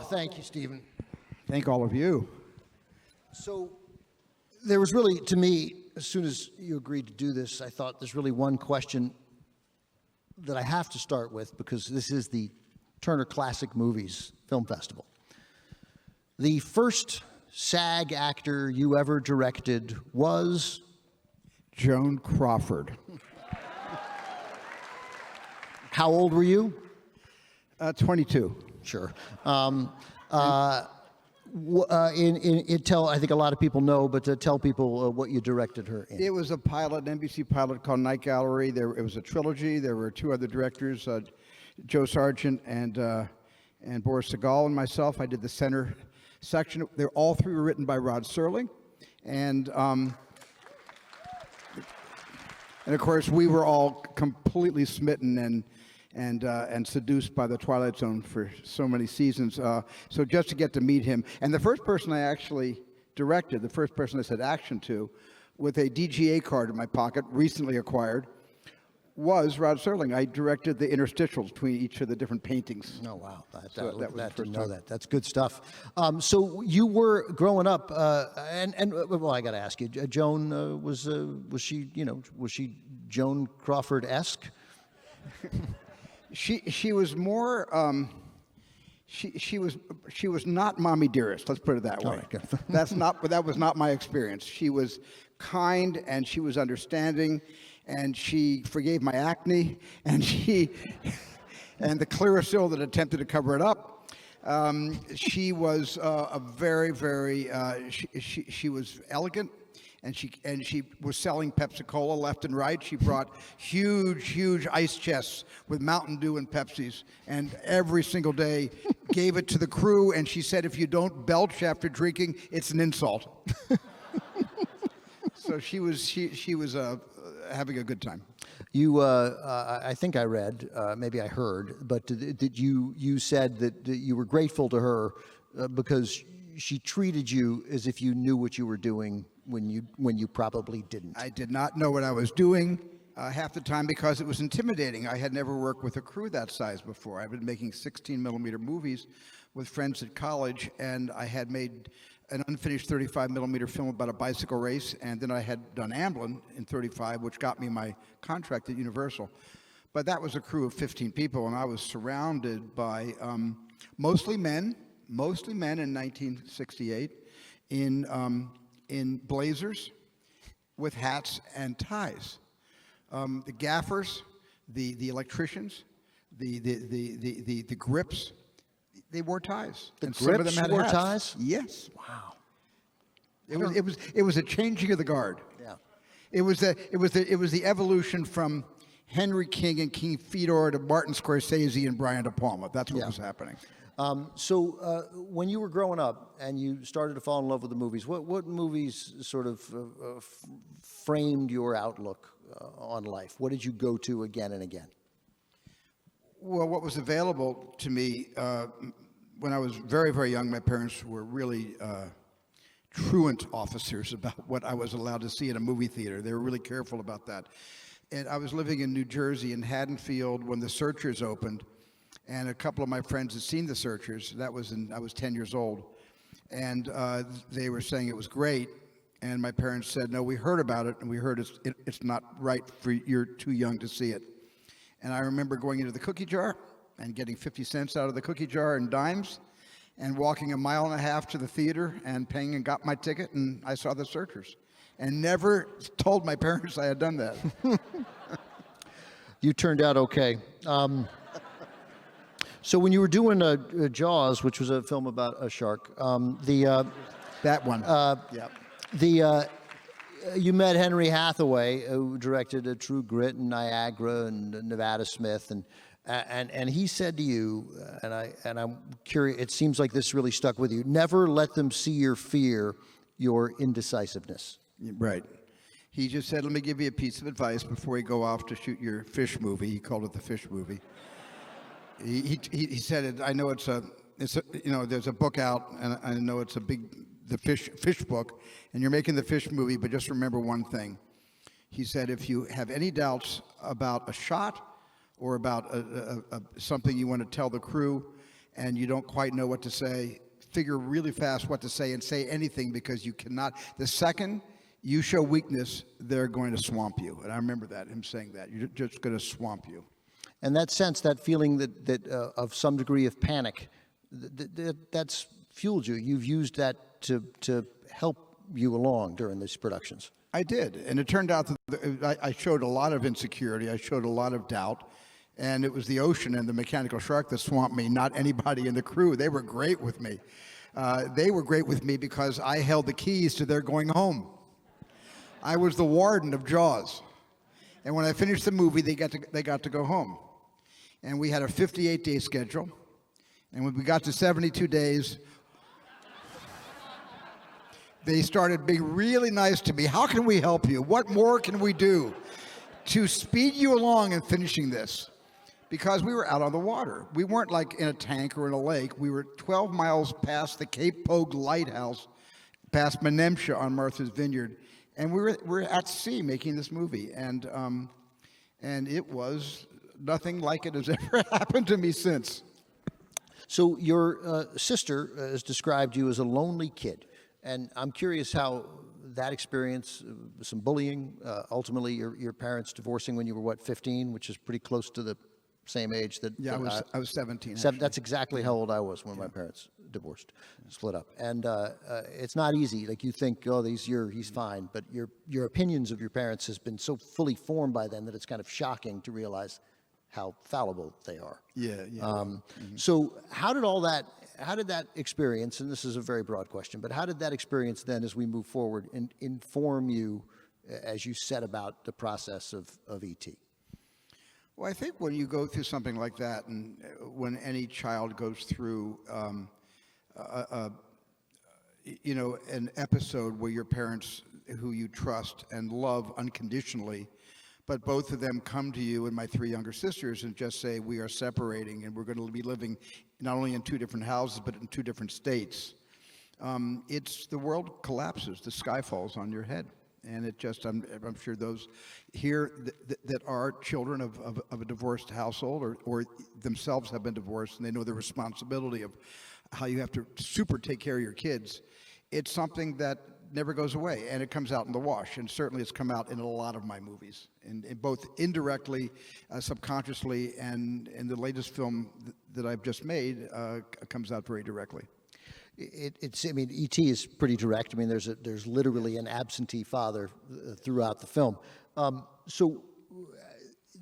thank you, Stephen. Thank all of you. So there was really, to me, as soon as you agreed to do this, I thought there's really one question that I have to start with, because this is the Turner Classic Movies Film Festival. The first SAG actor you ever directed was? Joan Crawford. How old were you? 22. Sure. Tell, I think a lot of people know, but tell people what you directed her in. It was a pilot, an NBC pilot called Night Gallery. It was a trilogy. There were two other directors, Joe Sargent and Boris Segal and myself. I did the center section. All three were written by Rod Serling, and of course we were all completely smitten and seduced by the Twilight Zone for so many seasons. So just to get to meet him, and the first person I actually directed, the first person I said action to, with a DGA card in my pocket, recently acquired, was Rod Serling. I directed the interstitials between each of the different paintings. Oh, wow. That Didn't know that. That's good stuff. So you were growing up, well, I got to ask you, Joan, was she Joan Crawford-esque? She was more. She was not mommy dearest. Let's put it that way. All right, good. That was not my experience. She was kind and she was understanding, and she forgave my acne, and and the Clearasil that attempted to cover it up. She was a very, very. She was elegant. And she was selling Pepsi-Cola left and right. She brought huge ice chests with Mountain Dew and Pepsis, and every single day gave it to the crew. And she said, if you don't belch after drinking, it's an insult. So she was having a good time. You, I think I read, maybe I heard, but did you said that you were grateful to her because she treated you as if you knew what you were doing when you probably didn't. I did not know what I was doing half the time because it was intimidating. I had never worked with a crew that size before. I've been making 16mm movies with friends at college, and I had made an unfinished 35mm film about a bicycle race, and then I had done Amblin in 35, which got me my contract at Universal. But that was a crew of 15 people, and I was surrounded by mostly men in 1968 in blazers with hats and ties. The gaffers, the electricians, the grips, they wore ties. The and grips some of them had wore hats. ties? Yes. Wow. It was a changing of the guard. Yeah. It was the evolution from Henry King and King Fedor to Martin Scorsese and Brian De Palma. That's what was happening. So when you were growing up and you started to fall in love with the movies, what movies sort of framed your outlook on life? What did you go to again and again? Well, what was available to me when I was very, very young, my parents were really truant officers about what I was allowed to see in a movie theater. They were really careful about that. And I was living in New Jersey in Haddonfield when The Searchers opened. And a couple of my friends had seen The Searchers. I was 10 years old. And they were saying it was great. And my parents said, no, we heard about it, and we heard it's not right for you're too young to see it. And I remember going into the cookie jar and getting 50 cents out of the cookie jar and dimes and walking a mile and a half to the theater and paying and got my ticket, and I saw The Searchers. And never told my parents I had done that. You turned out okay. So when you were doing Jaws, which was a film about a shark, that one. You met Henry Hathaway, who directed True Grit and Niagara and Nevada Smith, and he said to you, and I'm curious, it seems like this really stuck with you, never let them see your fear, your indecisiveness. Right. He just said, let me give you a piece of advice before you go off to shoot your fish movie. He called it the fish movie. He said, I know it's a there's a book out, and I know it's the fish book, and you're making the fish movie, but just remember one thing. He said, if you have any doubts about a shot or about something you want to tell the crew, and you don't quite know what to say, figure really fast what to say and say anything, because you cannot. The second you show weakness, they're going to swamp you. And I remember that, him saying that. You're just going to swamp you. And that sense, that feeling that of some degree of panic, that's fueled you. You've used that to help you along during these productions. I did. And it turned out that I showed a lot of insecurity. I showed a lot of doubt. And it was the ocean and the mechanical shark that swamped me, not anybody in the crew. They were great with me. They were great with me because I held the keys to their going home. I was the warden of Jaws. And when I finished the movie, they got to go home. And we had a 58-day schedule. And when we got to 72 days, they started being really nice to me. How can we help you? What more can we do to speed you along in finishing this? Because we were out on the water. We weren't like in a tank or in a lake. We were 12 miles past the Cape Pogue Lighthouse, past Menemsha on Martha's Vineyard. And we're at sea making this movie. And it was nothing like it has ever happened to me since. So your sister has described you as a lonely kid. And I'm curious how that experience, some bullying, ultimately your parents divorcing when you were, 15, which is pretty close to the same age that... Yeah, I was 17. That's exactly how old I was when my parents divorced, split up. And it's not easy. Like, you think, oh, he's fine. But your opinions of your parents has been so fully formed by then that it's kind of shocking to realize how fallible they are. Yeah. So how did that experience, and this is a very broad question, but how did that experience then, as we move forward, inform you as you set about the process of E.T.? Well, I think when you go through something like that, and when any child goes through, an episode where your parents, who you trust and love unconditionally, but both of them come to you and my three younger sisters and just say, we are separating and we're going to be living not only in two different houses, but in two different states. The world collapses, the sky falls on your head. And it just, I'm sure those here that are children of a divorced household or themselves have been divorced, and they know the responsibility of how you have to super take care of your kids. It's something that never goes away, and it comes out in the wash. And certainly it's come out in a lot of my movies, in both indirectly, subconsciously, and in the latest film that I've just made comes out very directly. E.T. is pretty direct. I mean, there's literally an absentee father throughout the film. So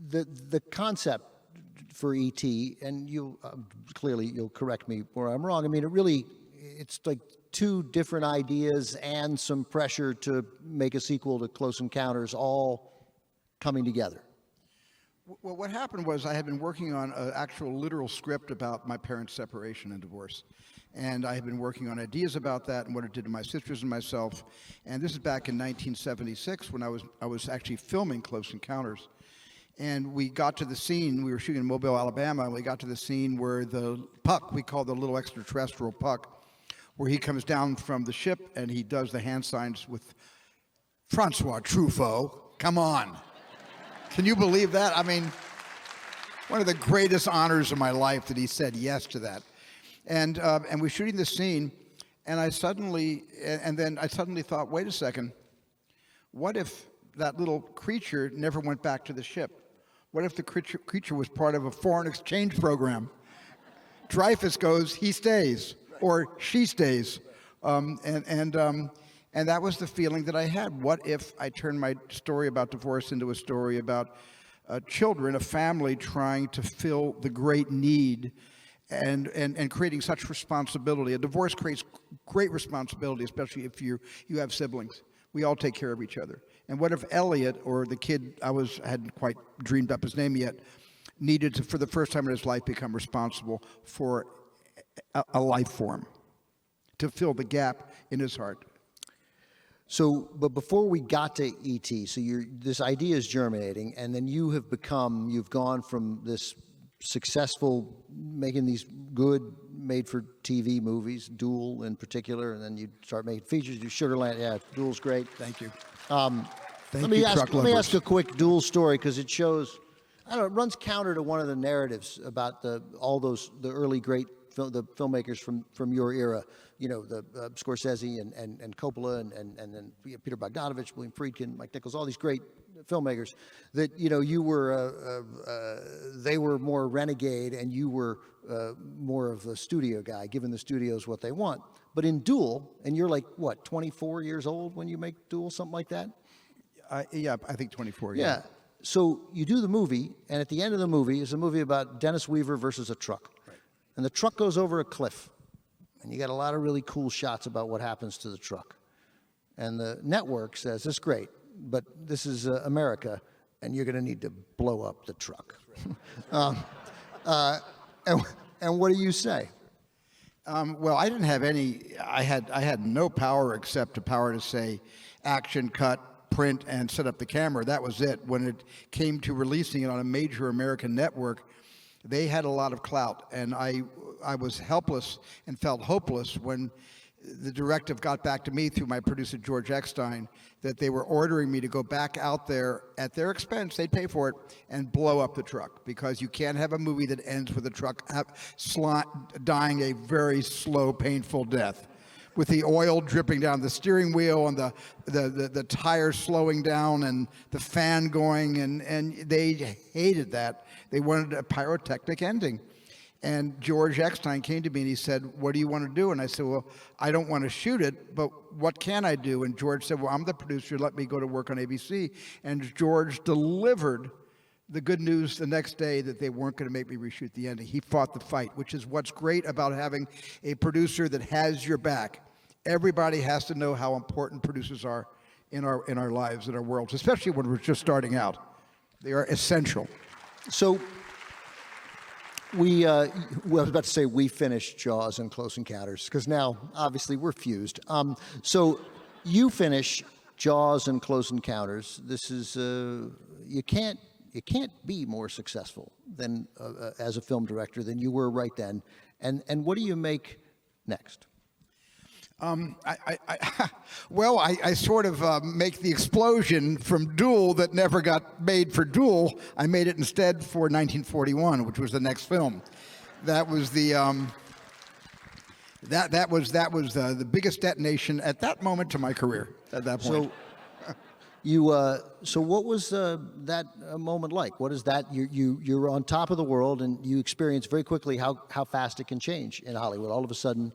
the concept for E.T., and you'll correct me where I'm wrong. I mean, it's like two different ideas and some pressure to make a sequel to Close Encounters all coming together. Well, what happened was I had been working on an actual literal script about my parents' separation and divorce. And I had been working on ideas about that and what it did to my sisters and myself. And this is back in 1976 when I was actually filming Close Encounters. And we got to the scene, we were shooting in Mobile, Alabama, and we got to the scene where the puck, we call the little extraterrestrial puck, where he comes down from the ship and he does the hand signs with Francois Truffaut. Come on. Can you believe that? I mean, one of the greatest honors of my life that he said yes to that. And we're shooting this scene, and I suddenly thought, wait a second, what if that little creature never went back to the ship? What if the creature was part of a foreign exchange program? Dreyfus goes, he stays, or she stays, and that was the feeling that I had. What if I turned my story about divorce into a story about children, a family trying to fill the great need and creating such responsibility. A divorce creates great responsibility, especially if you have siblings. We all take care of each other. And what if Elliot, or the kid hadn't quite dreamed up his name yet, needed to, for the first time in his life, become responsible for a life form, to fill the gap in his heart. So, but before we got to E.T., so this idea is germinating, and then you've gone from this successful, making these good made-for-TV movies, Duel in particular, and then you start making features. You Sugarland, yeah, Duel's great. Thank you. Let me ask a quick Duel story, because it shows, I don't know, it runs counter to one of the narratives about the early great the filmmakers from your era, the Scorsese and Coppola and then Peter Bogdanovich, William Friedkin, Mike Nichols, all these great filmmakers, that you were they were more renegade and you were more of a studio guy, giving the studios what they want. But in Duel, and you're like what, 24 years old when you make Duel, something like that? Yeah, I think 24. Yeah. So you do the movie, and at the end of the movie is a movie about Dennis Weaver versus a truck. Right. And the truck goes over a cliff. And you got a lot of really cool shots about what happens to the truck. And the network says, "This is great, but this is America, and you're going to need to blow up the truck." Right. And what do you say? Well, I didn't have any. I had no power except the power to say, "Action, cut, print, and set up the camera." That was it. When it came to releasing it on a major American network, they had a lot of clout, and I was helpless and felt hopeless when the directive got back to me through my producer George Eckstein that they were ordering me to go back out there at their expense, they'd pay for it, and blow up the truck, because you can't have a movie that ends with a truck dying a very slow, painful death, with the oil dripping down the steering wheel and the tires slowing down and the fan going, and they hated that. They wanted a pyrotechnic ending. And George Eckstein came to me and he said, "What do you want to do?" And I said, "Well, I don't want to shoot it, but what can I do?" And George said, "Well, I'm the producer. Let me go to work on ABC." And George delivered the good news the next day that they weren't going to make me reshoot the ending. He fought the fight, which is what's great about having a producer that has your back. Everybody has to know how important producers are in our lives, in our worlds, especially when we're just starting out. They are essential. So well, I was about to say we finished Jaws and Close Encounters, because now obviously we're fused. So you finish Jaws and Close Encounters. This is you can't be more successful than as a film director than you were right then. And what do you make next? I sort of make the explosion from Duel that never got made for Duel. I made it instead for 1941, which was the next film. That was the the biggest detonation at that moment to my career. At that point. So what was that moment like? What is that? You're on top of the world, and you experience very quickly how fast it can change in Hollywood. All of a sudden,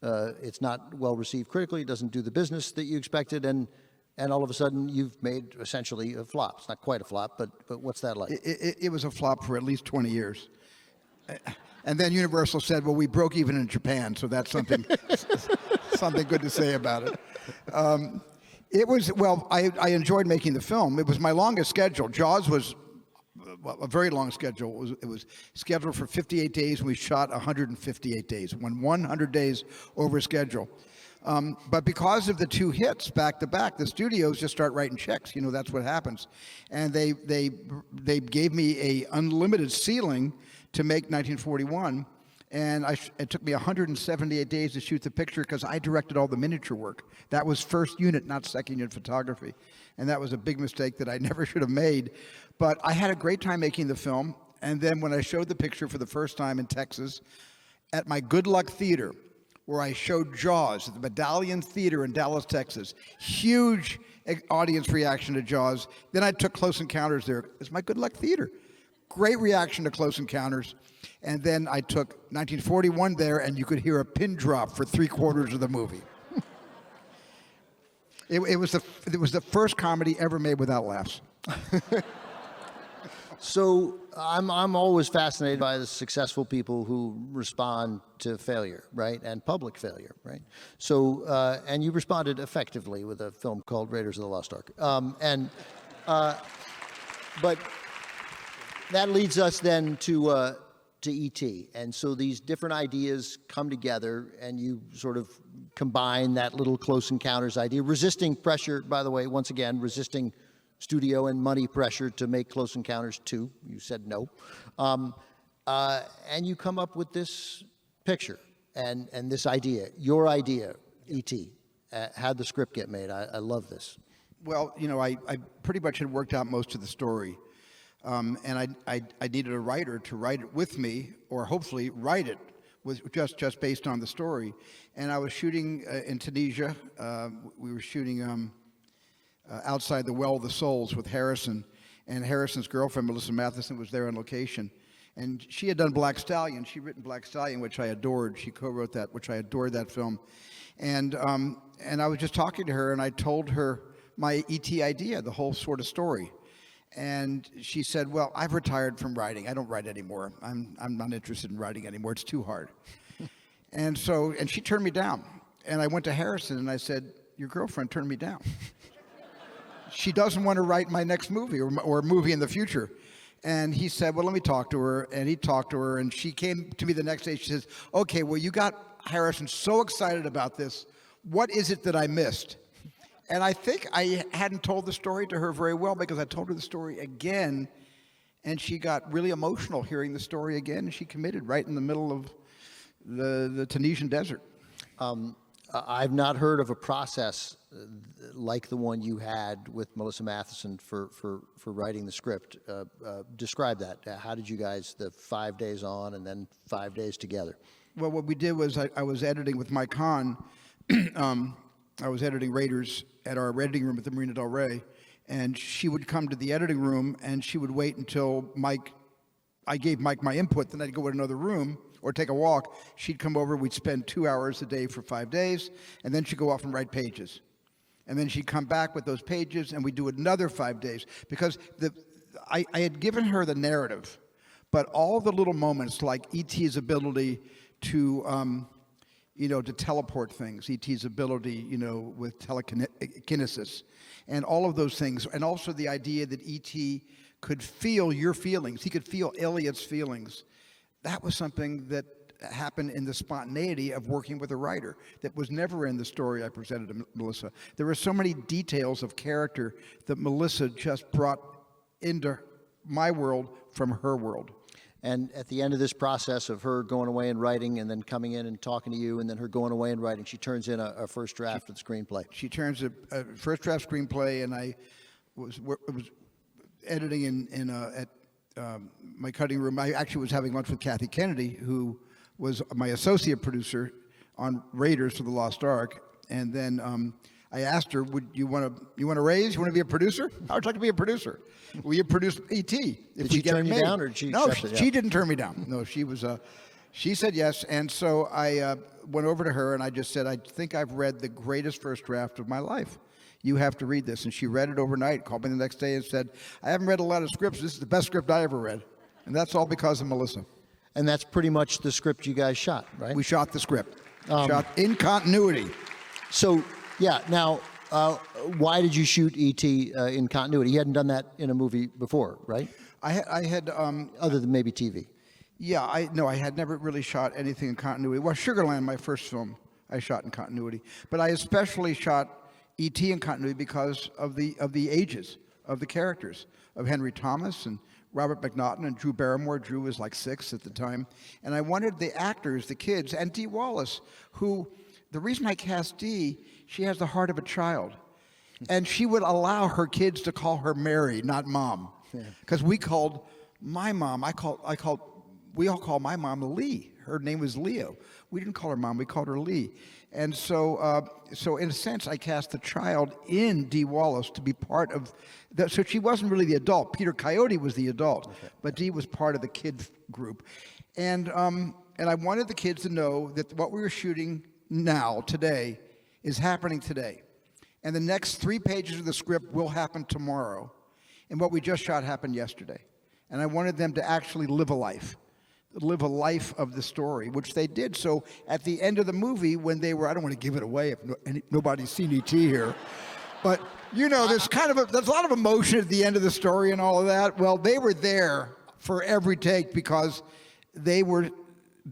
it's not well received critically. It doesn't do the business that you expected, and all of a sudden you've made essentially a flop. It's not quite a flop, but what's that like? It was a flop for at least 20 years. And then Universal said, "Well, we broke even in Japan, so that's something something good to say about it." I enjoyed making the film. It was my longest schedule. Jaws was a very long schedule. It was scheduled for 58 days, and we shot 158 days, 100 days over schedule. But because of the two hits back to back, the studios just start writing checks. That's what happens. And they gave me a unlimited ceiling to make 1941. And it took me 178 days to shoot the picture because I directed all the miniature work. That was first unit, not second unit photography. And that was a big mistake that I never should have made. But I had a great time making the film. And then when I showed the picture for the first time in Texas at my Good Luck Theater, where I showed Jaws at the Medallion Theater in Dallas, Texas, huge audience reaction to Jaws. Then I took Close Encounters there. It's my Good Luck Theater. Great reaction to Close Encounters. And then I took 1941 there, and you could hear a pin drop for 3/4 of the movie. It was the first comedy ever made without laughs. So I'm always fascinated by the successful people who respond to failure, right, and public failure, right? So and you responded effectively with a film called Raiders of the Lost Ark, but that leads us then to E.T. And so these different ideas come together, and you sort of combine that little Close Encounters idea, resisting pressure, by the way, once again, resisting studio and money pressure to make Close Encounters 2. You said no. And you come up with this picture and this idea, your idea, E.T. How'd the script get made? I love this. Well, I pretty much had worked out most of the story. And I needed a writer to write it with me, or hopefully write it was just based on the story. And I was shooting in Tunisia. We were shooting outside the Well of the Souls with Harrison, and Harrison's girlfriend, Melissa Matheson, was there on location. And she had done Black Stallion. She'd written Black Stallion, which I adored. She co-wrote that, which I adored that film. And I was just talking to her, and I told her my E.T. idea, the whole sort of story. And she said, well, I've retired from writing. I don't write anymore. I'm not interested in writing anymore. It's too hard. And she turned me down. And I went to Harrison, and I said, your girlfriend turned me down. She doesn't want to write my next movie or a movie in the future. And he said, well, let me talk to her. And he talked to her, and she came to me the next day. She says, okay, well, you got Harrison so excited about this. What is it that I missed? And I think I hadn't told the story to her very well, because I told her the story again, and she got really emotional hearing the story again, and she committed right in the middle of the Tunisian desert. I've not heard of a process like the one you had with Melissa Matheson for writing the script. Describe that. How did you guys, the 5 days on and then 5 days together? Well, what we did was I was editing with Mike Hahn. I was editing Raiders at our editing room at the Marina del Rey, and she would come to the editing room, and she would wait until I gave Mike my input, then I'd go in another room or take a walk. She'd come over, we'd spend 2 hours a day for 5 days, and then she'd go off and write pages. And then she'd come back with those pages, and we'd do another 5 days. Because I had given her the narrative, but all the little moments, like E.T.'s ability to teleport things, E.T.'s ability, with telekinesis, and all of those things, and also the idea that E.T. could feel your feelings. He could feel Elliot's feelings. That was something that happened in the spontaneity of working with a writer that was never in the story I presented to Melissa. There were so many details of character that Melissa just brought into my world from her world. And at the end of this process of her going away and writing and then coming in and talking to you and then her going away and writing, she turns in a first draft of the screenplay. She turns a first draft screenplay, and I was editing at my cutting room. I actually was having lunch with Kathy Kennedy, who was my associate producer on Raiders for the Lost Ark. And then I asked her, "Would you want a raise? You want to be a producer? How would you like to be a producer? Will you produce E.T.? Did she turn you down, or did she? No, accept it? she didn't turn me down. No, she was. She said yes, and so I went over to her and I just said, "I think I've read the greatest first draft of my life. You have to read this." And she read it overnight, called me the next day and said, "I haven't read a lot of scripts. This is the best script I ever read." And that's all because of Melissa. And that's pretty much the script you guys shot, right? We shot the script. Shot in continuity. So, yeah, now, why did you shoot E.T. In continuity? You hadn't done that in a movie before, right? I had Other than maybe TV. Yeah, I had never really shot anything in continuity. Well, Sugarland, my first film, I shot in continuity. But I especially shot E.T. in continuity because of the ages of the characters, of Henry Thomas and Robert McNaughton and Drew Barrymore. Drew was like 6 at the time. And I wanted the actors, the kids, and Dee Wallace, who, the reason I cast Dee, she has the heart of a child. And she would allow her kids to call her Mary, not Mom. Because we called my mom, we all called my mom Lee. Her name was Leo. We didn't call her Mom, we called her Lee. And so in a sense, I cast the child in Dee Wallace to be part of that. So she wasn't really the adult. Peter Coyote was the adult, but Dee was part of the kid group. And I wanted the kids to know that what we were shooting now, today, is happening today. And the next 3 pages of the script will happen tomorrow. And what we just shot happened yesterday. And I wanted them to actually live a life of the story, which they did. So at the end of the movie, when they were, I don't want to give it away if nobody's seen E.T. here, but there's there's a lot of emotion at the end of the story and all of that. Well, they were there for every take because they were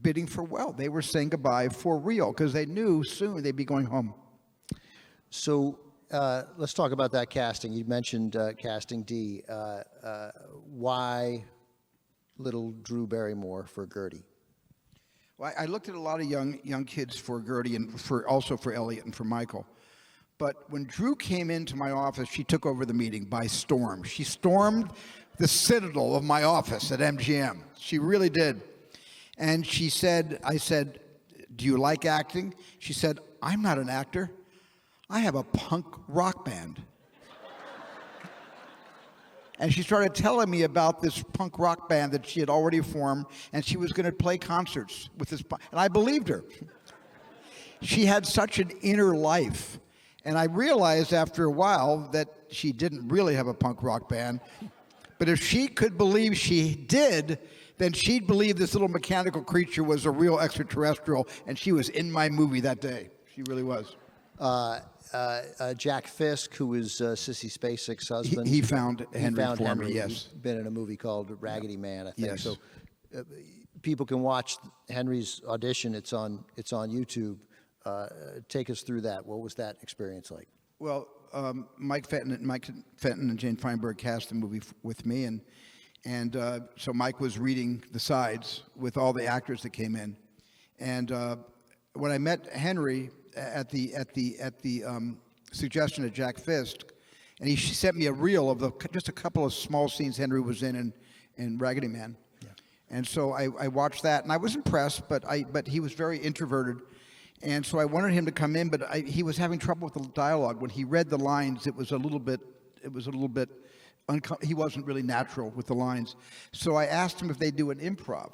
bidding farewell. They were saying goodbye for real because they knew soon they'd be going home. So let's talk about that casting. You mentioned casting Dee. Why little Drew Barrymore for Gertie? Well, I looked at a lot of young kids for Gertie and also for Elliot and for Michael. But when Drew came into my office, she took over the meeting by storm. She stormed the citadel of my office at MGM. She really did. And she said, I said, do you like acting? She said, I'm not an actor. I have a punk rock band. And she started telling me about this punk rock band that she had already formed, and she was going to play concerts with this. And I believed her. She had such an inner life. And I realized after a while that she didn't really have a punk rock band. But if she could believe she did, then she'd believe this little mechanical creature was a real extraterrestrial, and she was in my movie that day. She really was. Jack Fisk, who was Sissy Spacek's husband. He found Henry for Henry. me, yes. He's been in a movie called Raggedy Man, I think. Yes. So people can watch Henry's audition. It's on YouTube. Take us through that. What was that experience like? Well, Mike Fenton and Jane Feinberg cast the movie with me, and so Mike was reading the sides with all the actors that came in, and when I met Henry at the suggestion of Jack Fisk, and she sent me a reel of just a couple of small scenes Henry was in Raggedy Man, and so I watched that, and I was impressed, but he was very introverted. And so I wanted him to come in, but he was having trouble with the dialogue. When he read the lines, it was a little bit, he wasn't really natural with the lines. So I asked him if they'd do an improv.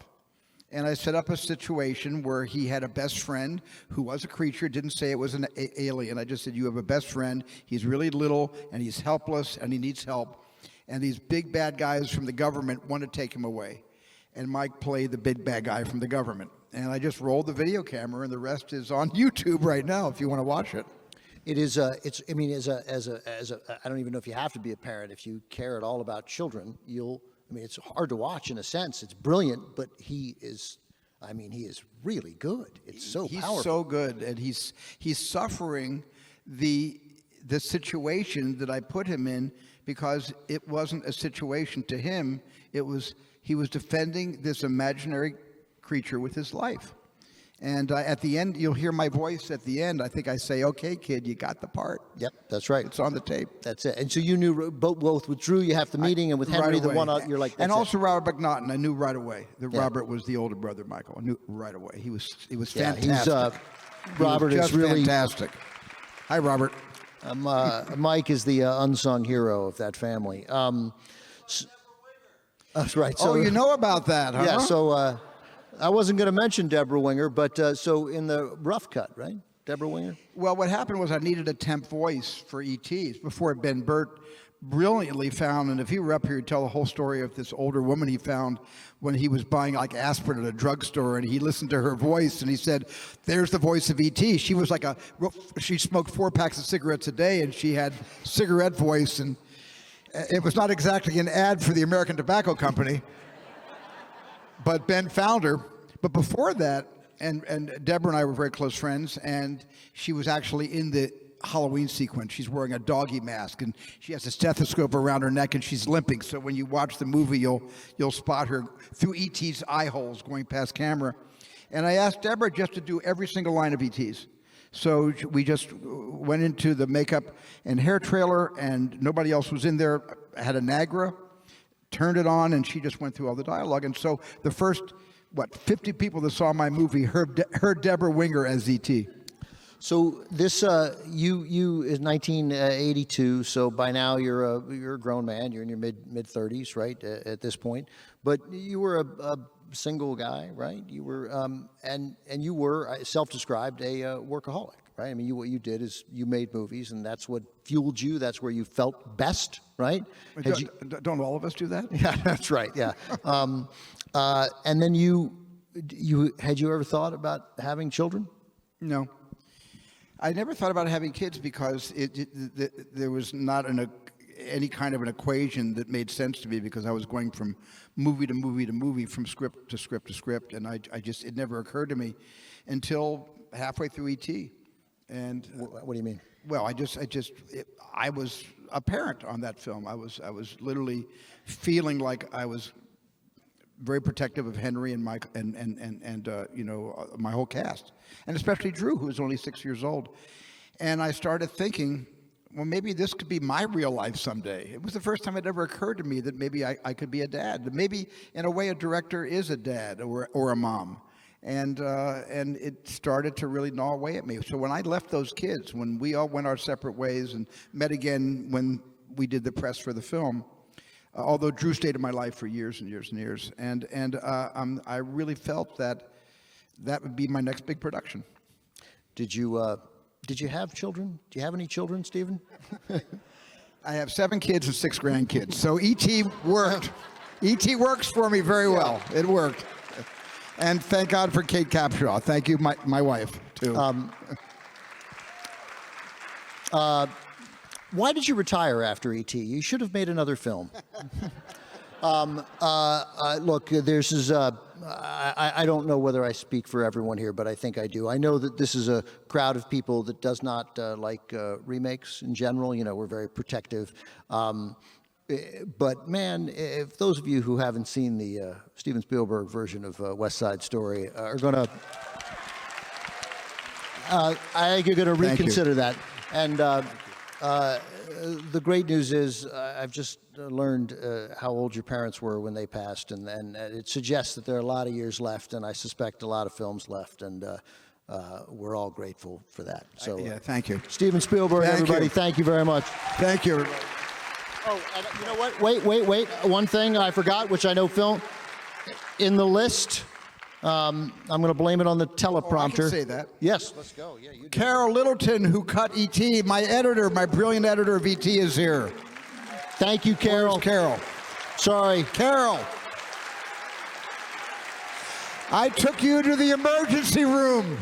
And I set up a situation where he had a best friend who was a creature, didn't say it was an alien. I just said, you have a best friend, he's really little, and he's helpless, and he needs help. And these big bad guys from the government want to take him away. And Mike played the big bad guy from the government. And I just rolled the video camera, and the rest is on YouTube right now if you want to watch it. It is. I mean, as a. I don't even know if you have to be a parent. If you care at all about children, you'll. I mean, it's hard to watch in a sense. It's brilliant, but he is. I mean, he is really good. It's so powerful. He's so good, and he's suffering the situation that I put him in because it wasn't a situation to him. He was defending this imaginary creature with his life. And at the end, you'll hear my voice at the end. I think I say, okay, kid, you got the part. Yep, that's right. It's on the tape. That's it. And so you knew both with Drew, you have the meeting, and with Henry, right the away. one, you're like, that's and also it. Robert McNaughton, I knew right away that Robert was the older brother, Michael. I knew right away. He was fantastic. Robert he was is just really fantastic. Hi, Robert. Mike is the unsung hero of that family. That's right. So, You know about that, huh? Yeah, so I wasn't going to mention Deborah Winger, but so in the rough cut, right? Deborah Winger? Well, what happened was I needed a temp voice for ETs before Ben Burt brilliantly found, and if he were up here, he'd tell the whole story of this older woman he found when he was buying like aspirin at a drugstore, and he listened to her voice, and he said, there's the voice of ET. She was like she smoked 4 packs of cigarettes a day, and she had cigarette voice, and it was not exactly an ad for the American Tobacco Company. But Ben found her. But before that, and Deborah and I were very close friends, and she was actually in the Halloween sequence. She's wearing a doggy mask, and she has a stethoscope around her neck, and she's limping. So when you watch the movie, you'll spot her through E.T.'s eye holes going past camera. And I asked Deborah just to do every single line of E.T.'s. So we just went into the makeup and hair trailer, and nobody else was in there. I had a Nagra, turned it on, and she just went through all the dialogue. And so the first, 50 people that saw my movie heard Deborah Winger as E.T. So this, you is 1982. So by now you're a grown man. You're in your mid 30s, right? At this point, but you were a single guy, right? You were, and you were self-described a workaholic, right? I mean, what you did is you made movies, and that's what fueled you. That's where you felt best, right? Don't all of us do that? Yeah, that's right. Yeah, and then had you ever thought about having children? No. I never thought about having kids because there was not any kind of an equation that made sense to me because I was going from movie to movie to movie, from script to script to script, and it never occurred to me until halfway through E.T. And what do you mean? Well, I was a parent on that film. I was literally feeling like I was very protective of Henry and Mike and my whole cast, and especially Drew, who was only 6 years old. And I started thinking, well, maybe this could be my real life someday. It was the first time it ever occurred to me that maybe I could be a dad. That maybe, in a way, a director is a dad or a mom. And it started to really gnaw away at me. So when I left those kids, when we all went our separate ways and met again when we did the press for the film, although Drew stayed in my life for years and years and years, and I really felt that would be my next big production. Did you have children? Do you have any children, Stephen? I have 7 kids and 6 grandkids, so E.T. worked. E.T. works for me very well. It worked. And thank God for Kate Capshaw. Thank you, my wife, too. Why did you retire after E.T.? You should have made another film. Look, I don't know whether I speak for everyone here, but I think I do. I know that this is a crowd of people that does not like remakes in general. You know, we're very protective. But man, if those of you who haven't seen the Steven Spielberg version of West Side Story are going to, I think you're going to reconsider that. And the great news is I've just learned how old your parents were when they passed, and it suggests that there are a lot of years left, and I suspect a lot of films left, and we're all grateful for that. So, yeah, thank you. Steven Spielberg, everybody, thank you very much. Thank you, everybody. Oh, and you know what? Wait. One thing I forgot, which I know Phil, in the list, I'm going to blame it on the teleprompter. I can say that. Yes. Let's go. Yeah, you do. Carol Littleton, who cut E.T., my editor, my brilliant editor of E.T. is here. Thank you, Carol. Where's Carol? Sorry. Carol. I took you to the emergency room.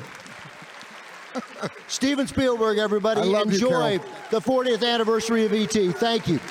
Steven Spielberg, everybody. I love you, Enjoy Carol. the 40th anniversary of E.T. Thank you.